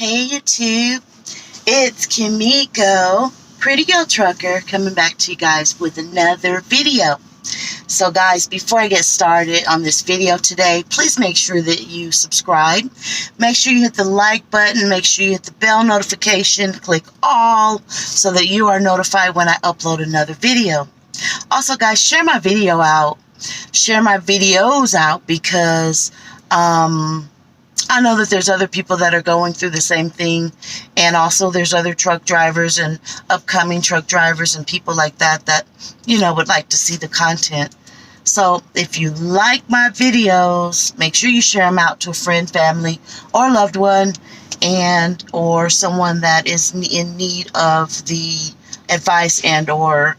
Hey YouTube, it's Kimiko, Pretty Girl Trucker, coming back to you guys with another video. So guys, before I get started on this video today, please make sure that you subscribe. Make sure you hit the like button, make sure you hit the bell notification, click all, so that you are notified when I upload another video. Also guys, share my video out. Share my videos out because, I know that there's other people that are going through the same thing, and also there's other truck drivers and upcoming truck drivers and people like that, would like to see the content. So if you like my videos, make sure you share them out to a friend, family, or loved one, or someone that is in need of the advice and or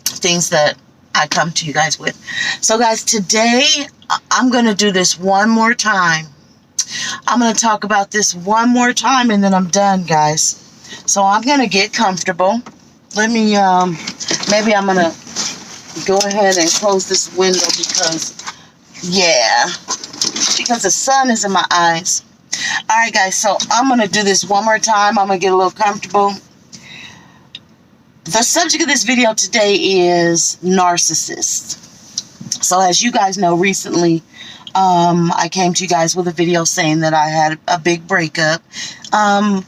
things that I come to you guys with. So guys, today I'm going to do this one more time. I'm going to talk about this one more time and then I'm done, guys. So I'm going to get comfortable. Let me, maybe I'm going to go ahead and close this window because the sun is in my eyes. Alright guys, so I'm going to do this one more time. I'm going to get a little comfortable. The subject of this video today is narcissist. So as you guys know, recently I came to you guys with a video saying that I had a big breakup from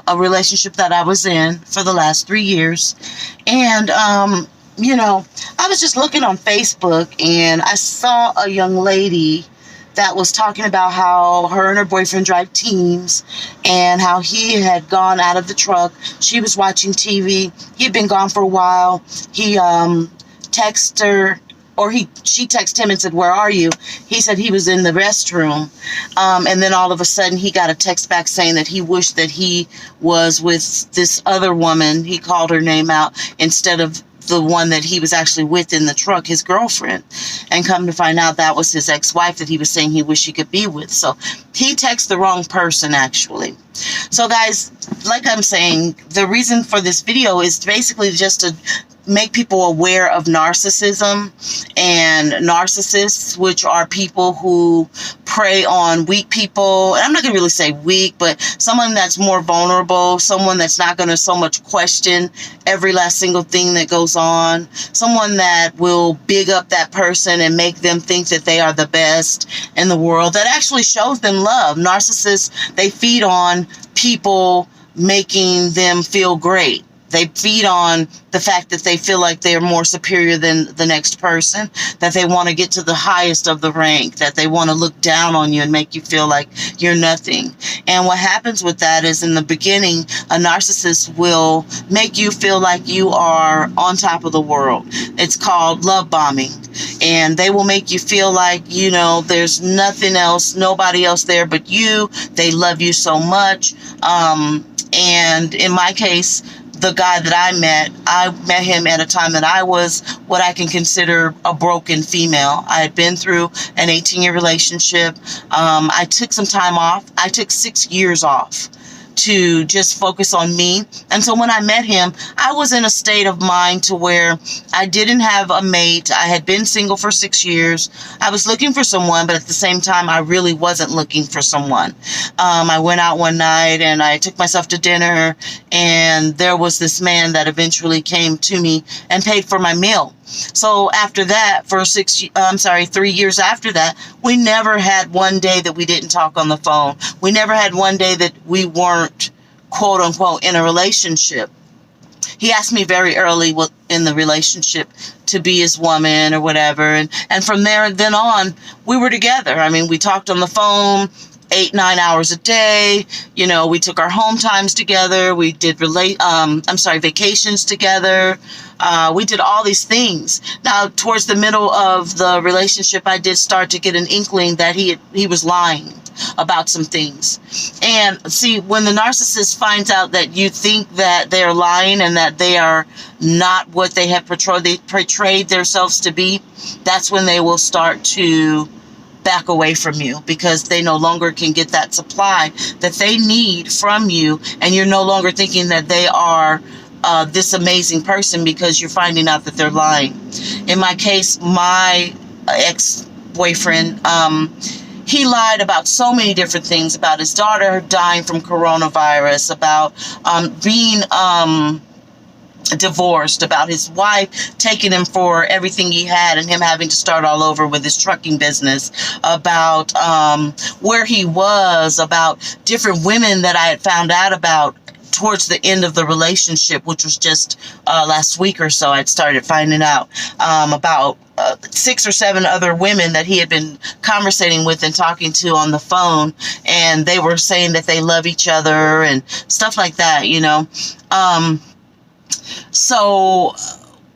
a relationship that I was in for the last 3 years. And, I was just looking on Facebook and I saw a young lady that was talking about how her and her boyfriend drive teams and how he had gone out of the truck. She was watching TV. He had been gone for a while. He texted her, or she texted him and said, "Where are you?" He said he was in the restroom. And then all of a sudden he got a text back saying that he wished that he was with this other woman. He called her name out instead of the one that he was actually with in the truck, his girlfriend. And come to find out that was his ex-wife that he was saying he wished he could be with. So he texted the wrong person, actually. So guys, like I'm saying, the reason for this video is basically just to make people aware of narcissism and narcissists, which are people who prey on weak people. And I'm not going to really say weak, but someone that's more vulnerable, someone that's not going to so much question every last single thing that goes on, someone that will big up that person and make them think that they are the best in the world, that actually shows them love. Narcissists, they feed on people making them feel great. They feed on the fact that they feel like they're more superior than the next person, that they want to get to the highest of the rank, that they want to look down on you and make you feel like you're nothing. And what happens with that is, in the beginning, a narcissist will make you feel like you are on top of the world. It's called love bombing. And they will make you feel like, there's nothing else, nobody else there but you. They love you so much. And in my case, the guy that I met him at a time that I was what I can consider a broken female. I had been through an 18-year relationship. I took some time off. I took 6 years off to just focus on me. And so when I met him, I was in a state of mind to where I didn't have a mate. I had been single for 6 years. I was looking for someone, but at the same time, I really wasn't looking for someone. I went out one night and I took myself to dinner, and there was this man that eventually came to me and paid for my meal. So after that, for 3 years after that, we never had one day that we didn't talk on the phone. We never had one day that we weren't, quote unquote, in a relationship. He asked me very early in the relationship to be his woman or whatever. And from then on, we were together. I mean, we talked on the phone 8-9 hours a day. We took our home times together. We did vacations together. We did all these things. Now, towards the middle of the relationship, I did start to get an inkling that he was lying about some things. And see, when the narcissist finds out that you think that they're lying and that they are not what they have portrayed themselves to be, that's when they will start to back away from you, because they no longer can get that supply that they need from you, and you're no longer thinking that they are this amazing person because you're finding out that they're lying. In my case, my ex-boyfriend, he lied about so many different things, about his daughter dying from coronavirus, about being divorced, about his wife taking him for everything he had and him having to start all over with his trucking business, about where he was, about different women that I had found out about towards the end of the relationship, which was just last week or so. I'd started finding out about 6 or 7 other women that he had been conversating with and talking to on the phone, and they were saying that they love each other and stuff like that, you know. So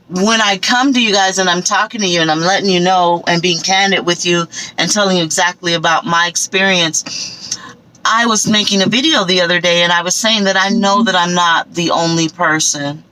when I come to you guys and I'm talking to you and I'm letting you know and being candid with you and telling you exactly about my experience, I was making a video the other day and I was saying that I know that I'm not the only person.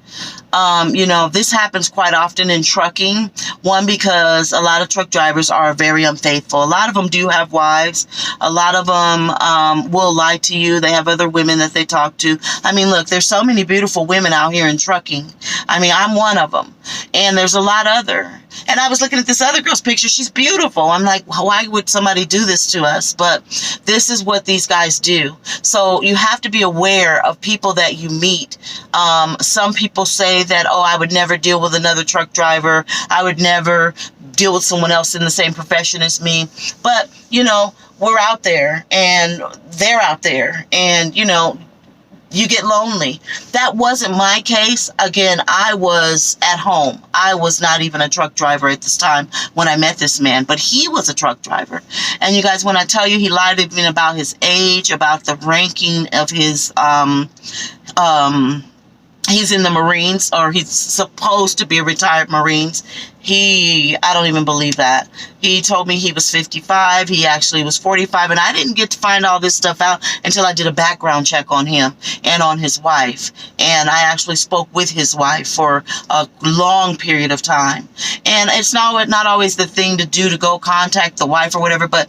You know, this happens quite often in trucking. One, because a lot of truck drivers are very unfaithful. A lot of them do have wives. A lot of them will lie to you. They have other women that they talk to. I mean, look, there's so many beautiful women out here in trucking. I mean, I'm one of them. And there's a lot other. And I was looking at this other girl's picture. She's beautiful. I'm like, why would somebody do this to us? But this is what these guys do. So you have to be aware of people that you meet. Some people say that, oh, I would never deal with another truck driver. I would never deal with someone else in the same profession as me. But, you know, we're out there and they're out there and, you know, you get lonely. That wasn't my case. Again, I was at home. I was not even a truck driver at this time when I met this man, but he was a truck driver. And you guys, when I tell you, he lied to me about his age, about the ranking of his, he's in the Marines, or he's supposed to be a retired Marines. I don't even believe that. He told me he was 55. He actually was 45. And I didn't get to find all this stuff out until I did a background check on him and on his wife. And I actually spoke with his wife for a long period of time. And it's not always the thing to do to go contact the wife or whatever, but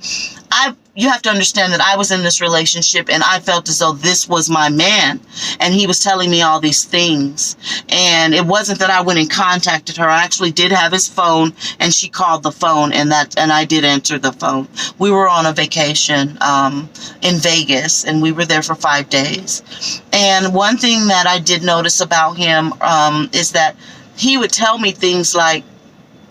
you have to understand that I was in this relationship and I felt as though this was my man and he was telling me all these things. And it wasn't that I went and contacted her. I actually did have his phone and she called the phone and I did answer the phone. We were on a vacation in Vegas and we were there for 5 days. And one thing that I did notice about him is that he would tell me things like,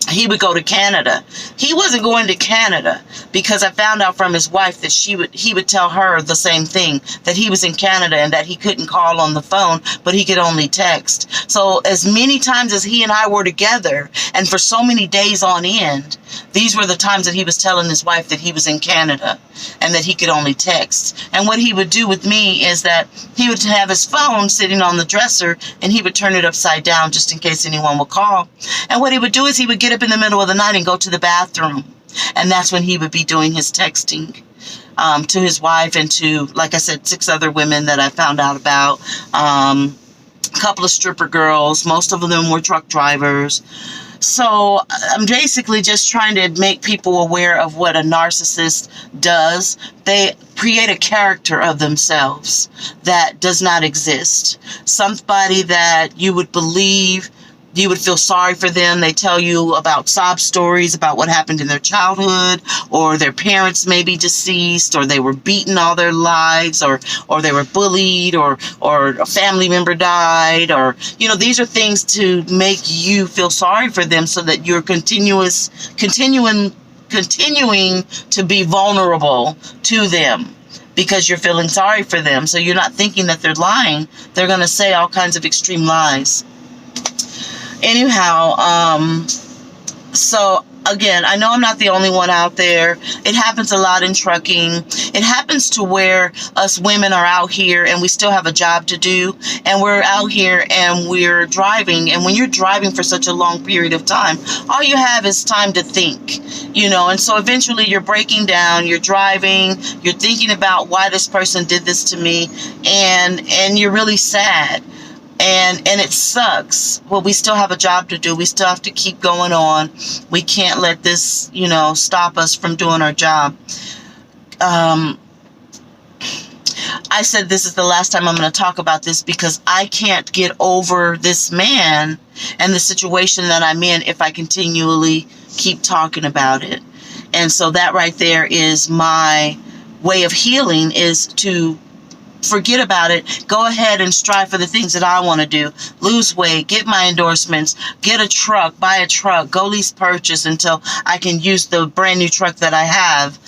he would go to Canada. He wasn't going to Canada because I found out from his wife that he would tell her the same thing, that he was in Canada and that he couldn't call on the phone, but he could only text. So as many times as he and I were together, and for so many days on end, these were the times that he was telling his wife that he was in Canada and that he could only text. And what he would do with me is that he would have his phone sitting on the dresser and he would turn it upside down just in case anyone would call. And what he would do is he would get up in the middle of the night and go to the bathroom. And that's when he would be doing his texting to his wife and to, like I said, 6 other women that I found out about. A couple of stripper girls. Most of them were truck drivers. So I'm basically just trying to make people aware of what a narcissist does. They create a character of themselves that does not exist. Somebody that you would believe, you would feel sorry for them. They tell you about sob stories about what happened in their childhood, or their parents may be deceased, or they were beaten all their lives, or they were bullied, or a family member died, or, you know, these are things to make you feel sorry for them so that you're continuing to be vulnerable to them because you're feeling sorry for them. So you're not thinking that they're lying. They're going to say all kinds of extreme lies. Anyhow, so again, I know I'm not the only one out there. It happens a lot in trucking. It happens to where us women are out here and we still have a job to do, and we're out here and we're driving. And when you're driving for such a long period of time, all you have is time to think, you know, and so eventually you're breaking down, you're driving, you're thinking about why this person did this to me, and you're really sad. And it sucks. Well, we still have a job to do. We still have to keep going on. We can't let this, you know, stop us from doing our job. I said this is the last time I'm going to talk about this because I can't get over this man and the situation that I'm in if I continually keep talking about it. And so that right there is my way of healing, is to forget about it. Go ahead and strive for the things that I want to do. Lose weight, get my endorsements, get a truck, buy a truck, go lease purchase until I can use the brand new truck that I have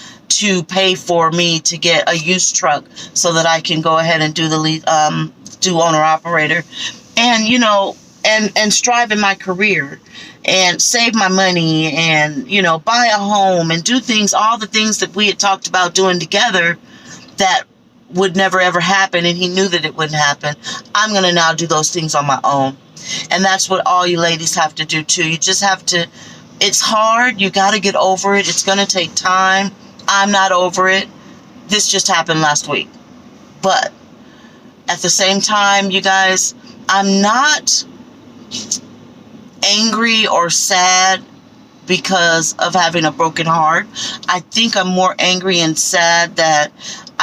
to pay for me to get a used truck so that I can go ahead and do the do owner operator, and and strive in my career and save my money and buy a home and do things, all the things that we had talked about doing together that would never ever happen, and he knew that it wouldn't happen. I'm going to now do those things on my own. And that's what all you ladies have to do too. You just have to, it's hard. You got to get over it. It's going to take time. I'm not over it. This just happened last week. But at the same time, you guys, I'm not angry or sad because of having a broken heart. I think I'm more angry and sad that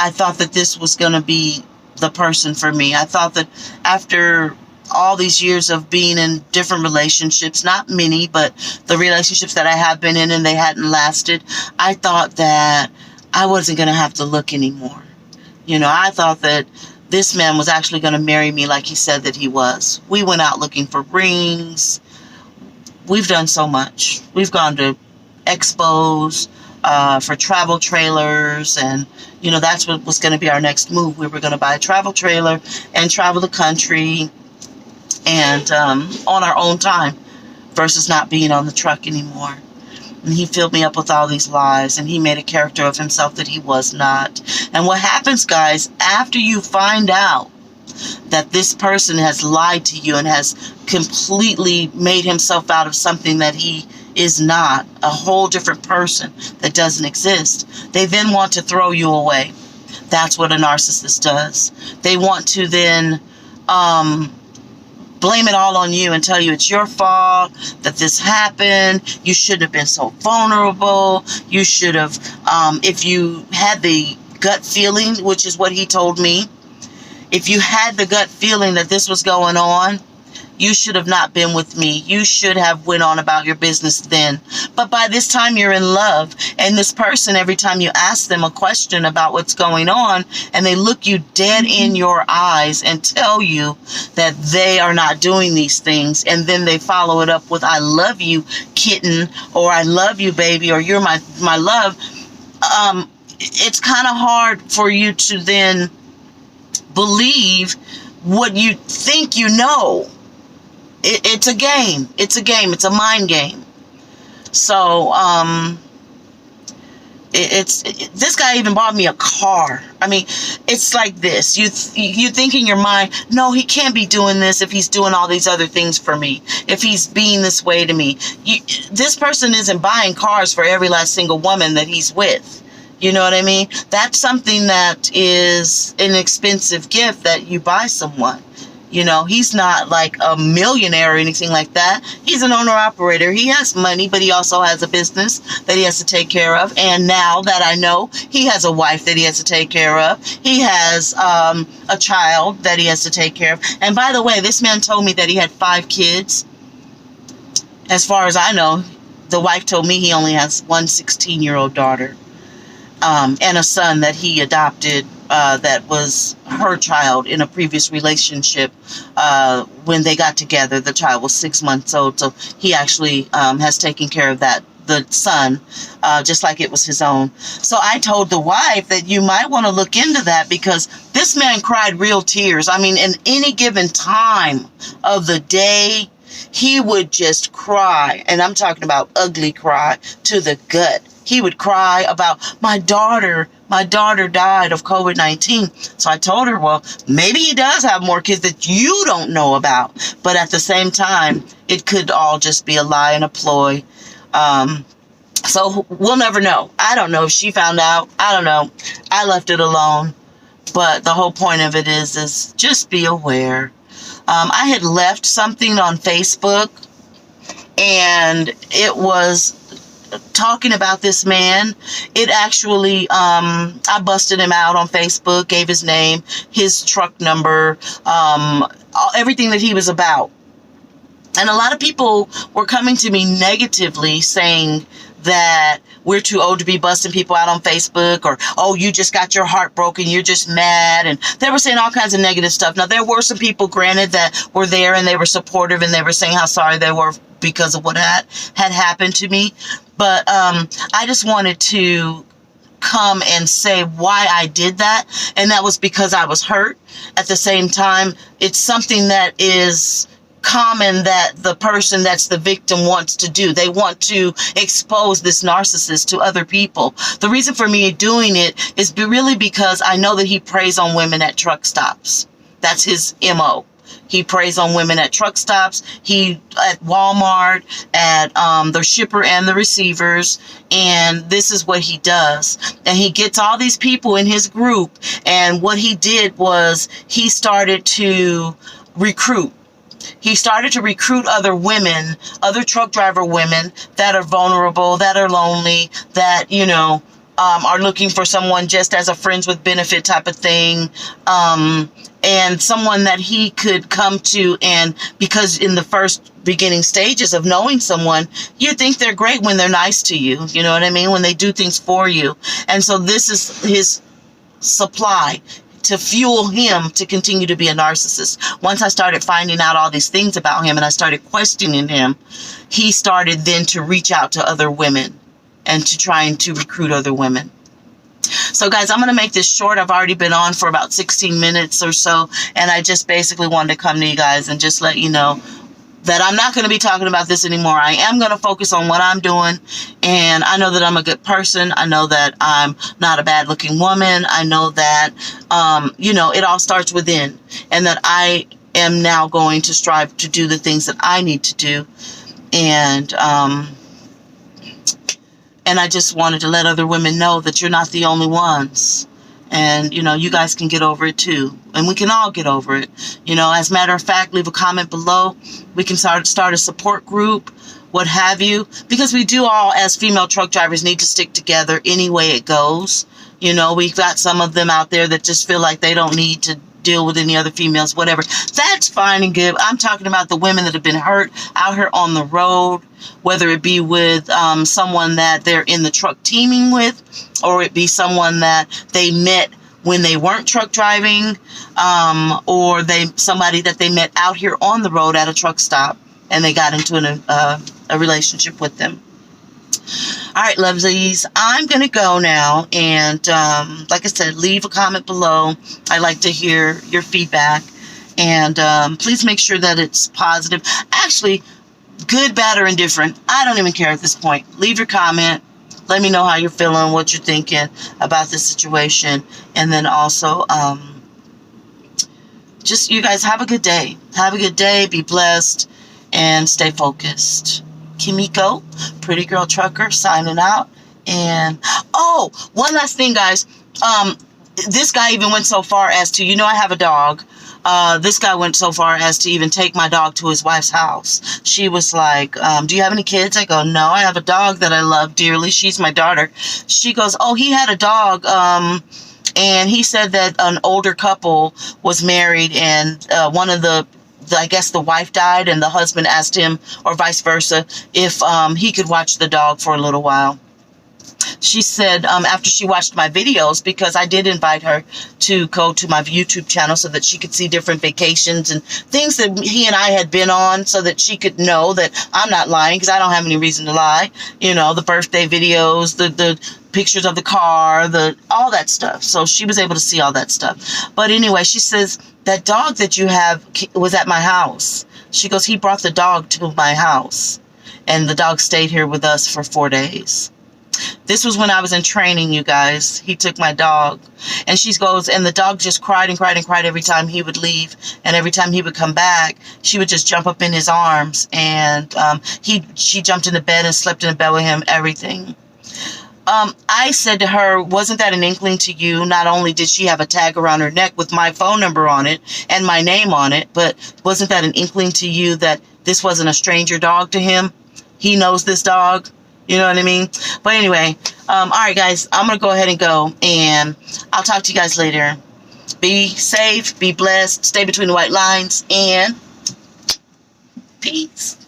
I thought that this was going to be the person for me. I thought that after all these years of being in different relationships, not many, but the relationships that I have been in and they hadn't lasted, I thought that I wasn't going to have to look anymore. I thought that this man was actually going to marry me like he said that he was. We went out looking for rings. We've done so much. We've gone to expos for travel trailers, and that's what was going to be our next move. We were going to buy a travel trailer and travel the country and on our own time versus not being on the truck anymore. And he filled me up with all these lies, and he made a character of himself that he was not. And what happens, guys, after you find out that this person has lied to you and has completely made himself out of something that he is not, a whole different person that doesn't exist, they then want to throw you away. That's what a narcissist does. They want to then blame it all on you and tell you it's your fault that this happened. You shouldn't have been so vulnerable. You should have, if you had the gut feeling, which is what he told me, if you had the gut feeling that this was going on, you should have not been with me. You should have went on about your business then. But by this time you're in love, and this person, every time you ask them a question about what's going on, and they look you dead in your eyes and tell you that they are not doing these things, and then they follow it up with, I love you, kitten, or I love you, baby, or you're my love, it's kind of hard for you to then believe what you think you know. It's a game. It's a game. It's a mind game. So, this guy even bought me a car. I mean, it's like this. You think in your mind, no, he can't be doing this if he's doing all these other things for me, if he's being this way to me. This person isn't buying cars for every last single woman that he's with. You know what I mean? That's something that is an expensive gift that you buy someone. He's not like a millionaire or anything like that. He's an owner-operator. He has money, but he also has a business that he has to take care of. And now that I know, he has a wife that he has to take care of. He has a child that he has to take care of. And by the way, this man told me that he had 5 kids. As far as I know, the wife told me he only has one 16-year-old daughter and a son that he adopted that was her child in a previous relationship. When they got together, the child was 6 months old, so he actually has taken care of the son, just like it was his own. So I told the wife that you might want to look into that, because this man cried real tears. I mean, in any given time of the day, he would just cry, and I'm talking about ugly cry to the gut. He would cry about, my daughter died of COVID-19. So I told her, well, maybe he does have more kids that you don't know about. But at the same time, it could all just be a lie and a ploy. So we'll never know. I don't know if she found out. I don't know. I left it alone. But the whole point of it is just be aware. I had left something on Facebook, and it was talking about this man. It actually, I busted him out on Facebook, gave his name, his truck number, everything that he was about. And a lot of people were coming to me negatively saying that, we're too old to be busting people out on Facebook, or, oh, you just got your heart broken, you're just mad. And they were saying all kinds of negative stuff. Now, there were some people, granted, that were there and they were supportive and they were saying how sorry they were because of what had happened to me. But I just wanted to come and say why I did that, and that was because I was hurt. At the same time, it's something that is common that the person that's the victim wants to do. They want to expose this narcissist to other people. The reason for me doing it is really because I know that he preys on women at truck stops. That's his MO. He preys on women at truck stops, at Walmart, at the shipper and the receivers, and this is what he does. And he gets all these people in his group, and what he did was he started to recruit. He started to recruit other women, other truck driver women that are vulnerable, that are lonely, that, are looking for someone just as a friends with benefit type of thing. And someone that he could come to, and because in the first beginning stages of knowing someone, you think they're great when they're nice to you. You know what I mean? When they do things for you. And so this is his supply to fuel him to continue to be a narcissist. Once I started finding out all these things about him and I started questioning him, he started then to reach out to other women and to trying to recruit other women. So guys, I'm going to make this short. I've already been on for about 16 minutes or so, and I just basically wanted to come to you guys and just let you know that I'm not going to be talking about this anymore. I am going to focus on what I'm doing, and I know that I'm a good person. I know that I'm not a bad-looking woman. I know that, it all starts within, and that I am now going to strive to do the things that I need to do, and I just wanted to let other women know that you're not the only ones. And, you guys can get over it too. And we can all get over it. As a matter of fact, leave a comment below. We can start a support group, what have you. Because we do all, as female truck drivers, need to stick together any way it goes. We've got some of them out there that just feel like they don't need to deal with any other females, whatever. That's fine and good. I'm talking about the women that have been hurt out here on the road, whether it be with someone that they're in the truck teaming with, or it be someone that they met when they weren't truck driving, or somebody that they met out here on the road at a truck stop, and they got into a relationship with them. All right, lovesies, I'm going to go now, and like I said, leave a comment below. I'd like to hear your feedback, and please make sure that it's positive. Actually, good, bad, or indifferent, I don't even care at this point. Leave your comment. Let me know how you're feeling, what you're thinking about this situation, and then also, just you guys have a good day. Have a good day, be blessed, and stay focused. Kimiko, Pretty Girl Trucker, signing out. And, one last thing, guys. This guy even went so far as to, I have a dog. This guy went so far as to even take my dog to his wife's house. She was like, do you have any kids? I go, no, I have a dog that I love dearly. She's my daughter. She goes, oh, he had a dog, and he said that an older couple was married, and one of I guess the wife died, and the husband asked him, or vice versa, if he could watch the dog for a little while. She said after she watched my videos, because I did invite her to go to my YouTube channel so that she could see different vacations and things that he and I had been on, so that she could know that I'm not lying, because I don't have any reason to lie. The birthday videos, the pictures of the car, all that stuff. So she was able to see all that stuff. But anyway, she says, that dog that you have was at my house. She goes, he brought the dog to my house, and the dog stayed here with us for 4 days. This was when I was in training, you guys. He took my dog, and she goes, and the dog just cried and cried and cried every time he would leave, and every time he would come back, she would just jump up in his arms, and she jumped in the bed and slept in the bed with him, everything. I said to her, wasn't that an inkling to you? Not only did she have a tag around her neck with my phone number on it and my name on it, but wasn't that an inkling to you that this wasn't a stranger dog to him? He knows this dog. You know what I mean? But anyway, all right, guys, I'm going to go ahead and go, and I'll talk to you guys later. Be safe, be blessed, stay between the white lines, and peace.